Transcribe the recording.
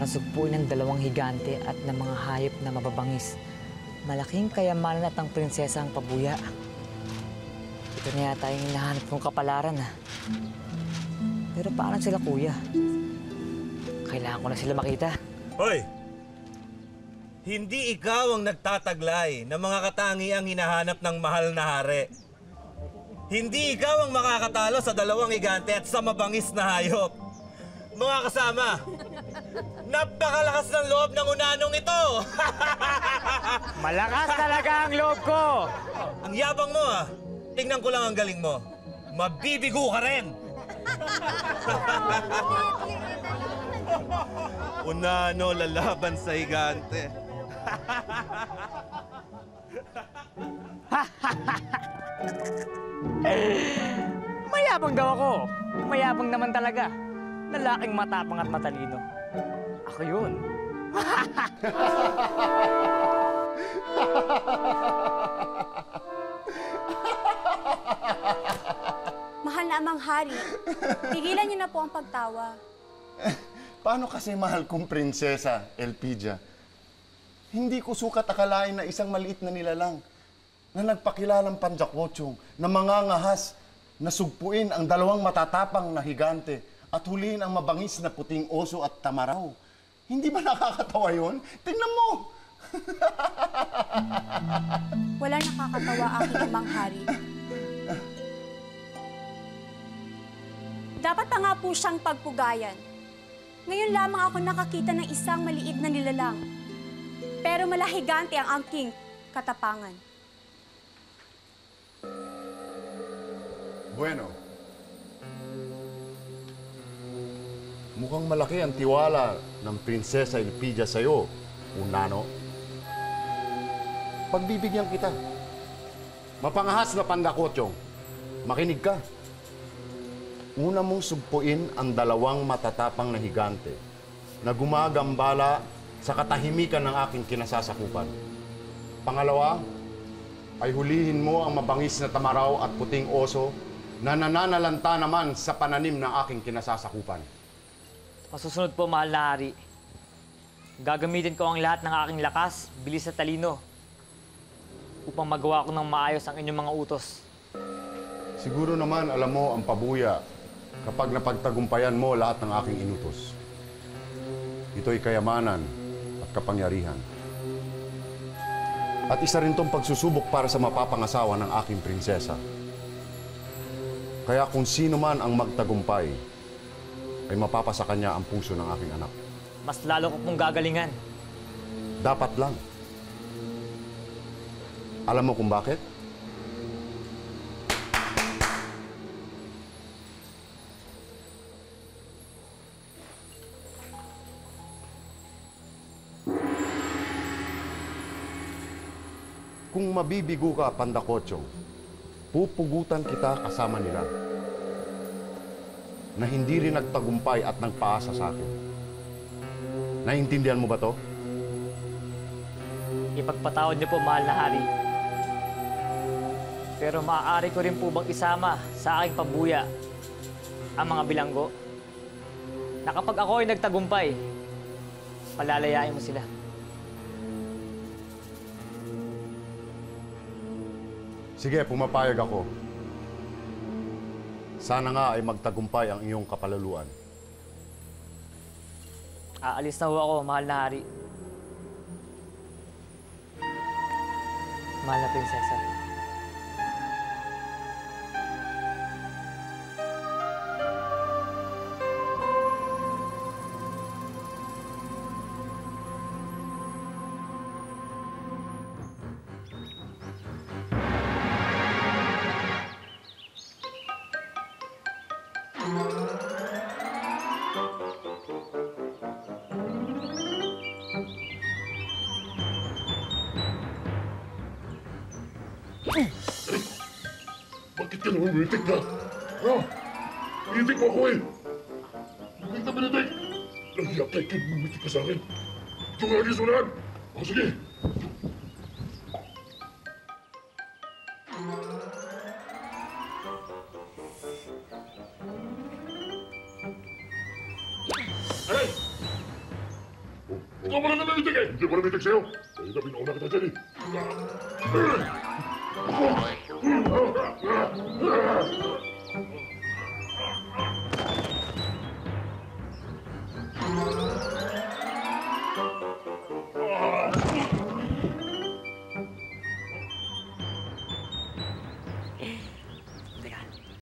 nasugpuin ng dalawang higante at ng mga hayop na mababangis. Malaking kayamanan at ang prinsesa ang pabuya. Ito na yata yung hinahanap kong kapalaran, ha? Pero paano sila, kuya? Kailangan ko na sila makita. Hoy! Hindi ikaw ang nagtataglay ng mga katangiang hinahanap ng mahal na hari. Hindi ikaw ang makakatalo sa dalawang higante at sa mabangis na hayop. Mga kasama, napakalakas ng loob ng unanong ito! Malakas talaga ang loob ko! Ang yabang mo, ah. Tingnan ko lang ang galing mo. Mabibigo ka rin! Unano lalaban sa higante. Mayabang daw ako. Mayabang naman talaga. Lalaking matapang at matalino. Ako yun. Mahal na amang hari, tigilan niyo na po ang pagtawa. Paano kasi mahal kong prinsesa, Elpidia? Hindi ko sukat akalain na isang maliit na nilalang na nagpakilalang panjakwotsong na mangangahas na sugpuin ang dalawang matatapang na higante at huliin ang mabangis na puting oso at tamaraw. Hindi ba nakakatawa yun? Tingnan mo! Wala nakakatawa aking amang hari. Dapat pa nga po siyang pagpugayan. Ngayon lamang ako nakakita ng isang maliit na nilalang. Pero malahigante ang aking katapangan. Bueno. Mukhang malaki ang tiwala ng Prinsesa Elpidia sa'yo, Unano. Pagbibigyan kita. Mapangahas na pandakotyong. Makinig ka. Una mong sugpuin ang dalawang matatapang na higante na gumagambala sa katahimikan ng aking kinasasakupan. Pangalawa, ay hulihin mo ang mabangis na tamaraw at puting oso na nananalanta naman sa pananim ng aking kinasasakupan. Masusunod po, mahal na hari. Gagamitin ko ang lahat ng aking lakas, bilis at talino upang magawa ko ng maayos ang inyong mga utos. Siguro naman alam mo ang pabuya kapag napagtagumpayan mo lahat ng aking inutos. Ito'y kayamanan at kapangyarihan. At isa rin tong pagsusubok para sa mapapangasawa ng aking prinsesa. Kaya kung sino man ang magtagumpay, ay mapapasa kanya ang puso ng aking anak. Mas lalo ko pong gagalingan. Dapat lang. Alam mo kung bakit? Kung mabibigo ka, Pandakotyong, pupugutan kita kasama nila na hindi rin nagtagumpay at nagpaasa sa akin. Naintindihan mo ba to? Ipagpatawad niyo po, mahal na hari. Pero maaari ko rin po bang isama sa aking pabuya ang mga bilanggo na kapag ako ay nagtagumpay, palalayain mo sila. Sige, pumapayag ako. Sana nga ay magtagumpay ang iyong kapalaluan. Aalis na ho ako, mahal na hari. Mahal na prinsesa. Bakit ka naman umitik ka? Ha? Umitik mo ako eh! Bakit na binitik? Nahiyak ka ikaw umitik ka sa akin. Ito nga alis mo na! O sige! Aray! Ikaw pala namitig eh! Hindi ko namitig sa'yo! Kaya na pinauna kita dyan eh!